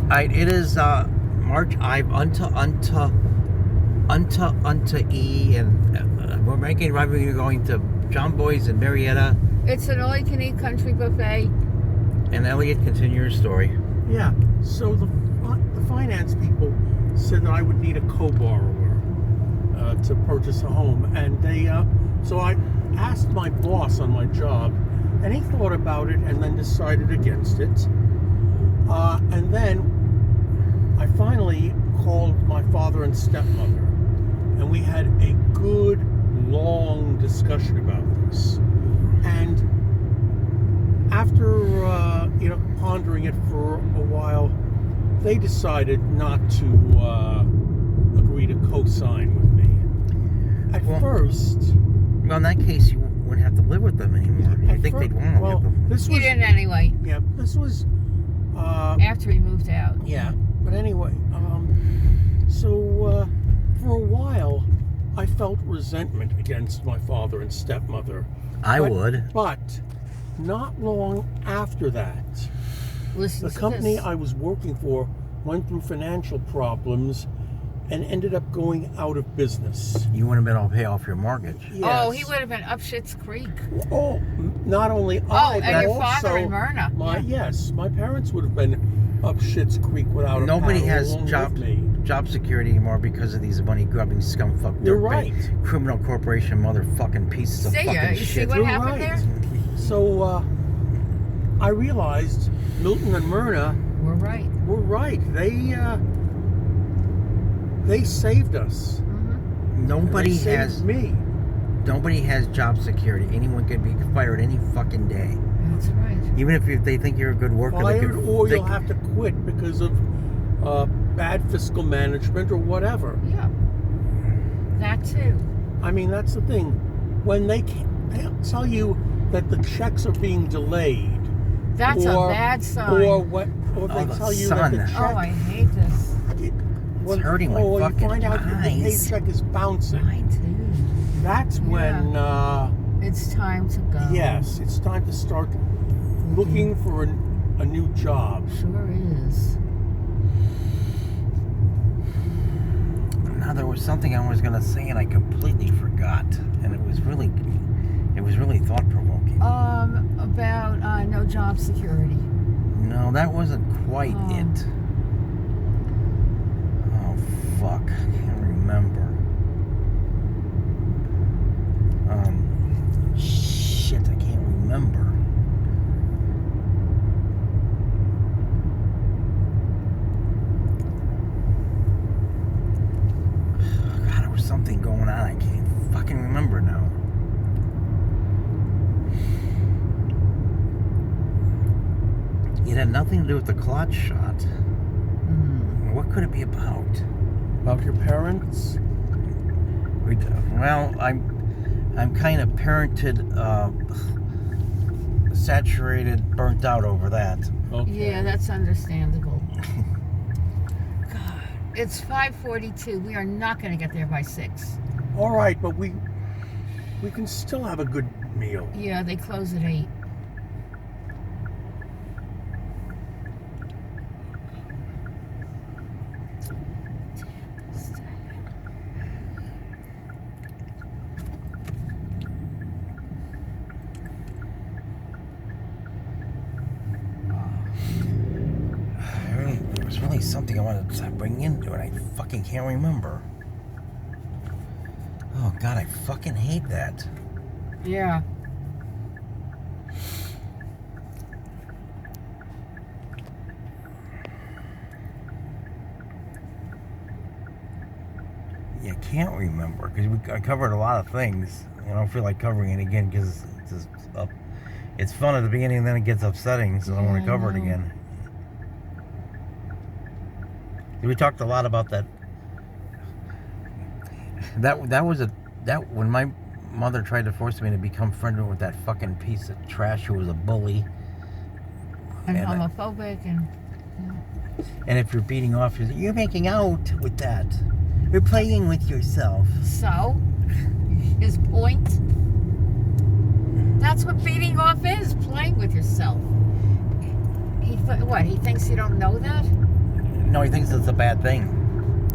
It is March unto E, and we're making revenue going to John Boy's in Marietta. It's an all-you-can-eat country buffet. And Elliot, continue your story. Yeah. So the finance people said that I would need a co-borrower to purchase a home, and so I asked my boss on my job, and he thought about it and then decided against it. And then I finally called my father and stepmother, and we had a good, long discussion about this. And after pondering it for a while, they decided not to agree to co-sign with me. At first, well, in that case, you wouldn't have to live with them anymore. I think they'd want to live with them. You didn't anyway. Yeah, this was after he moved out. Yeah, but anyway, so for a while, I felt resentment against my father and stepmother. I would. But not long after that, the company I was working for went through financial problems and ended up going out of business. You wouldn't have been able to pay off your mortgage. Yes. Oh, he would have been up Schitt's Creek. Oh, not only and but your also father and Myrna. Yes, my parents would have been up Schitt's Creek without Nobody a paddle has job security anymore because of these money grubbing scumfuck. You're right. Criminal corporation motherfucking pieces of fucking you shit. See what happened there? So I realized Milton and Myrna were right. They saved us. Mm-hmm. Nobody has me. Nobody has job security. Anyone can be fired any fucking day. That's right. Even if they think you're a good worker, you'll have to quit because of bad fiscal management or whatever. Yeah. That too. I mean, that's the thing. When they'll tell you that the checks are being delayed. That's a bad sign. Or they tell you that the check... Oh, I hate this. It's hurting my fucking you find out that the eyes. paycheck is bouncing. Mine too. That's when... it's time to go. Yes, it's time to start looking for a new job. Sure is. Now there was something I was going to say and I completely forgot, and it was really thought-provoking. About no job security. No, that wasn't quite it. Oh fuck, I can't remember. Shit, I can't remember. God, there was something going on. I can't fucking remember now. It had nothing to do with the clot shot. What could it be about? About your parents? Well, I'm kind of parented, saturated, burnt out over that. Okay. Yeah, that's understandable. God, it's 5:42. We are not going to get there by 6. All right, but we can still have a good meal. Yeah, they close at 8. There's really something I wanted to bring into it. I fucking can't remember. Oh God, I fucking hate that. Yeah. You can't remember because I covered a lot of things. I don't feel like covering it again because it's fun at the beginning and then it gets upsetting, so I don't want to cover it again. We talked a lot about that. That was when my mother tried to force me to become friendly with that fucking piece of trash who was a bully And homophobic and if you're beating off, you're making out with that. You're playing with yourself. So, his point. That's what beating off is, playing with yourself. He thinks you don't know that? No, he thinks it's a bad thing.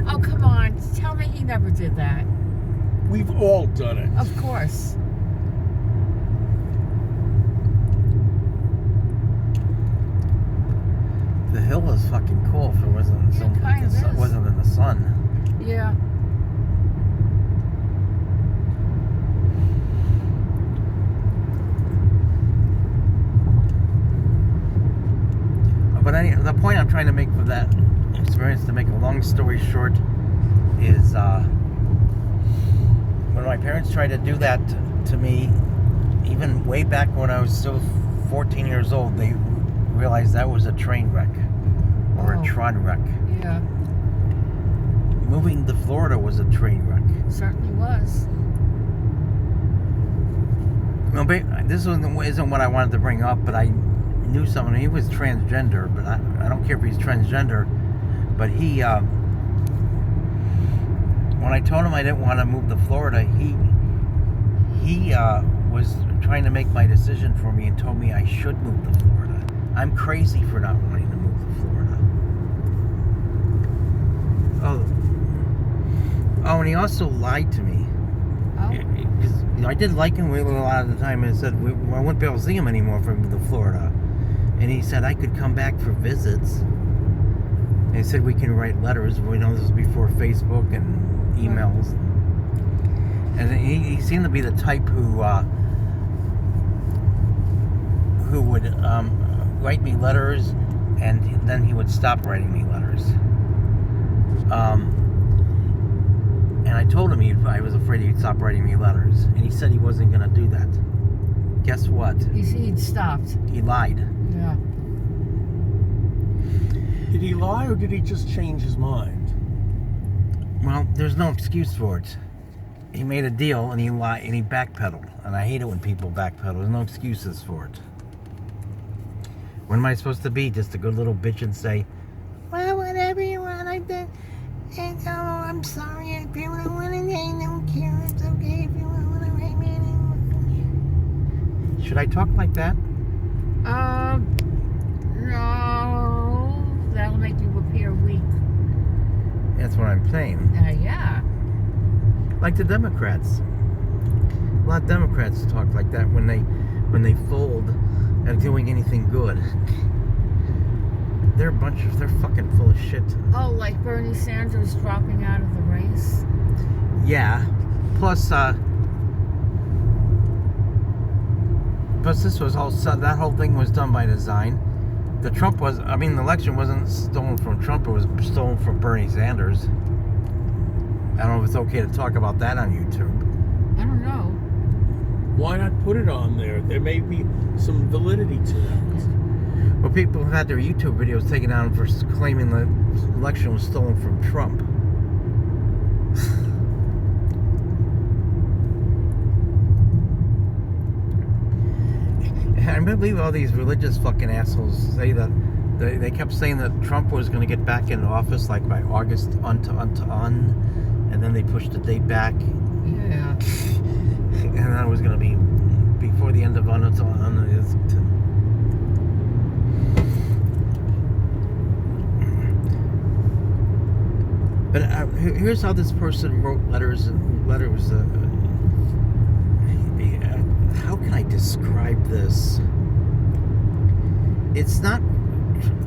Oh, come on. Tell me he never did that. We've all done it. Of course. The hill is fucking cool if it wasn't wasn't in the sun. Yeah. But the point I'm trying to make for that experience, to make a long story short, is when my parents tried to do that to me, even way back when I was still 14 years old, they realized that was a train wreck or a Tron wreck. Yeah. Moving to Florida was a train wreck. Certainly was. No, this isn't what I wanted to bring up, but I knew someone. He was transgender, but I don't care if he's transgender. But he, when I told him I didn't want to move to Florida, he was trying to make my decision for me and told me I should move to Florida. I'm crazy for not wanting to move to Florida. Oh, and he also lied to me. Oh. Because I did like him a lot of the time, and said I wouldn't be able to see him anymore if I moved to Florida. And he said I could come back for visits. And he said we can write letters. We know this was before Facebook and emails. And he seemed to be the type who would write me letters, and then he would stop writing me letters. And I told him I was afraid he'd stop writing me letters, and he said he wasn't going to do that. Guess what? He'd stopped. He lied. Yeah. Did he lie or did he just change his mind? Well, there's no excuse for it. He made a deal and he lied and he backpedaled, and I hate it when people backpedal. There's no excuses for it. When am I supposed to be? Just a good little bitch and say, well, whatever you want, I did. And oh, I'm sorry. If you don't want to, I don't care. It's okay if you don't want to write me anymore. Should I talk like that? No. That'll make you appear weak. That's what I'm saying. Yeah. Like the Democrats. A lot of Democrats talk like that when they fold at doing anything good. They're fucking full of shit. Oh, like Bernie Sanders dropping out of the race? Yeah. Plus this was that whole thing was done by design. The election wasn't stolen from Trump, it was stolen from Bernie Sanders. I don't know if it's okay to talk about that on YouTube. I don't know. Why not put it on there? There may be some validity to that. Well, people have had their YouTube videos taken down for claiming the election was stolen from Trump. I believe all these religious fucking assholes say that they kept saying that Trump was going to get back into office like by August and then they pushed the date back. Yeah. And that was going to be before the end of But here's how this person wrote letters. How can I describe this? It's not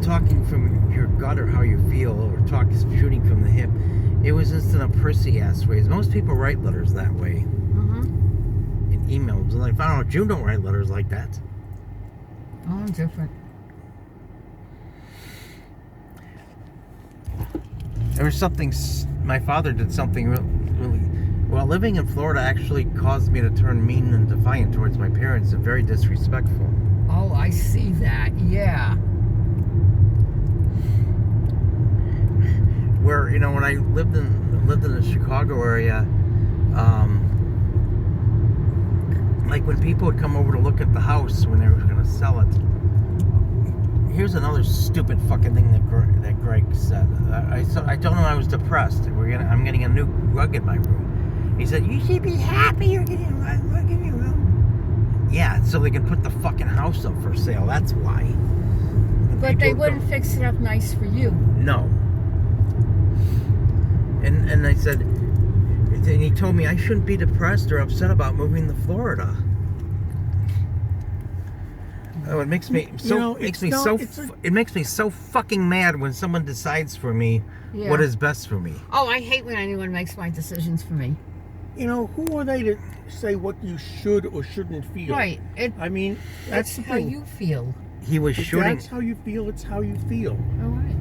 talking from your gut or how you feel, or shooting from the hip. It was just in a prissy ass way. Most people write letters that way. In emails. And I found out you don't write letters like that. Oh, I'm different. There was something. My father did something really. Well, living in Florida actually caused me to turn mean and defiant towards my parents and very disrespectful. Oh, I see that. Yeah. Where, when I lived in the Chicago area, like when people would come over to look at the house when they were going to sell it. Here's another stupid fucking thing that Greg said. I told him I was depressed. I'm getting a new rug in my room. He said, you should be happy you're getting a rug in your room. Yeah, so they can put the fucking house up for sale. That's why. But they wouldn't fix it up nice for you. No. And I said, and he told me I shouldn't be depressed or upset about moving to Florida. Oh, it makes me so it makes me so fucking mad when someone decides for me what is best for me. Oh, I hate when anyone makes my decisions for me. You know, who are they to say what you should or shouldn't feel? Right. I mean, that's how you feel. He was if shooting. That's how you feel. It's how you feel. All right.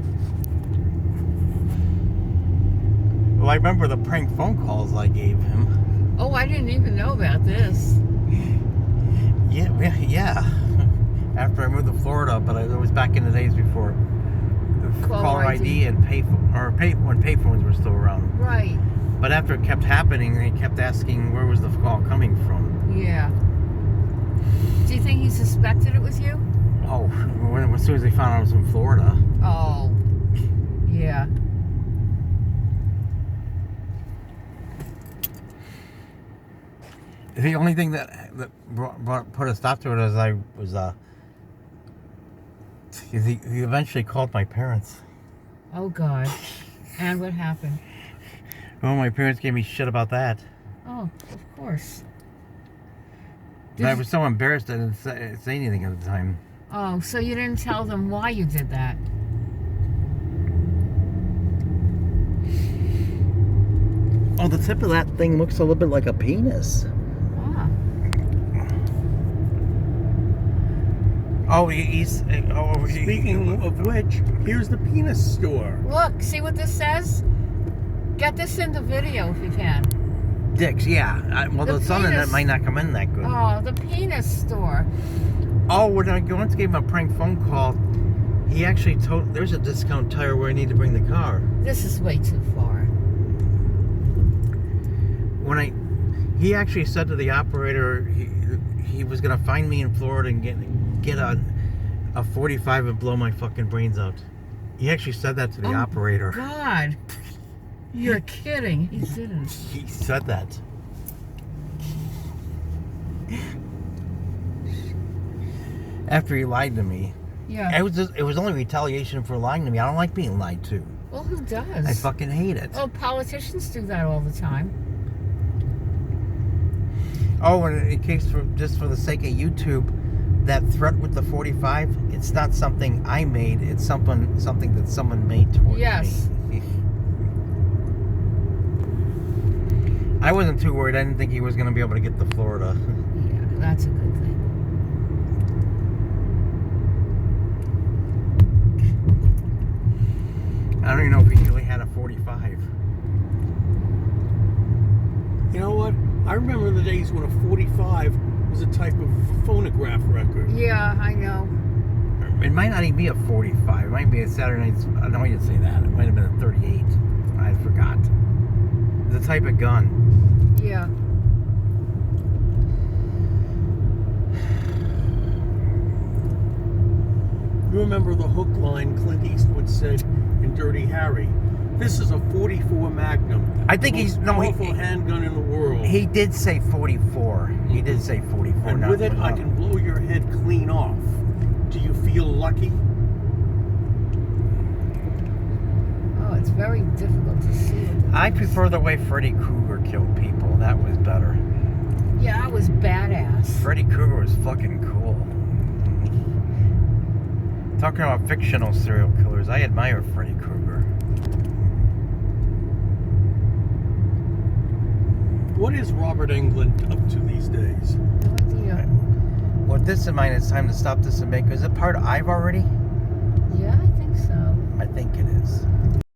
Well, I remember the prank phone calls I gave him. Oh, I didn't even know about this. Yeah. After I moved to Florida, but it was back in the days before caller ID and when payphones were still around. Right. But after it kept happening, they kept asking where was the call coming from. Yeah. Do you think he suspected it was you? Oh, as soon as they found out I was in Florida. Oh. Yeah. The only thing that put a stop to it was he eventually called my parents. Oh, God. And what happened? Well, my parents gave me shit about that. Oh, of course. But I was so embarrassed I didn't say anything at the time. Oh, so you didn't tell them why you did that? Oh, the tip of that thing looks a little bit like a penis. Ah. Oh, he's... Speaking of which, here's the penis store. Look, see what this says? Get this in the video if you can. Dicks, yeah. The sun in it might not come in that good. Oh, the penis store. Oh, when I once gave him a prank phone call, he actually told... There's a discount tire where I need to bring the car. This is way too far. He actually said to the operator he was gonna find me in Florida and get a 45 and blow my fucking brains out. He actually said that to the operator. God, you're kidding. He didn't. He said that. After he lied to me. Yeah. It was only retaliation for lying to me. I don't like being lied to. Well, who does? I fucking hate it. Oh, politicians do that all the time. Oh, and in case just for the sake of YouTube, that threat with the 45, it's not something I made. It's something that someone made towards me. I wasn't too worried. I didn't think he was going to be able to get to Florida. Yeah, that's a good thing. I don't even know if he really had a 45. You know what? I remember the days when a 45 was a type of phonograph record. Yeah, I know. It might not even be a 45. It might be a Saturday Night's... No, I didn't say that. It might have been a 38. I forgot. The type of gun. Yeah. You remember the hook line Clint Eastwood said in Dirty Harry? This is a 44 Magnum. I think the most powerful handgun in the world. He did say 44. He did say 44. And with it, I can blow your head clean off. Do you feel lucky? Oh, it's very difficult to see. I prefer the way Freddy Krueger killed people. That was better. Yeah, that was badass. Freddy Krueger was fucking cool. Talking about fictional serial killers, I admire Freddy Krueger. What is Robert Englund up to these days? No idea. With this in mind, it's time to stop this and make... Is it part of I've already? Yeah, I think so. I think it is.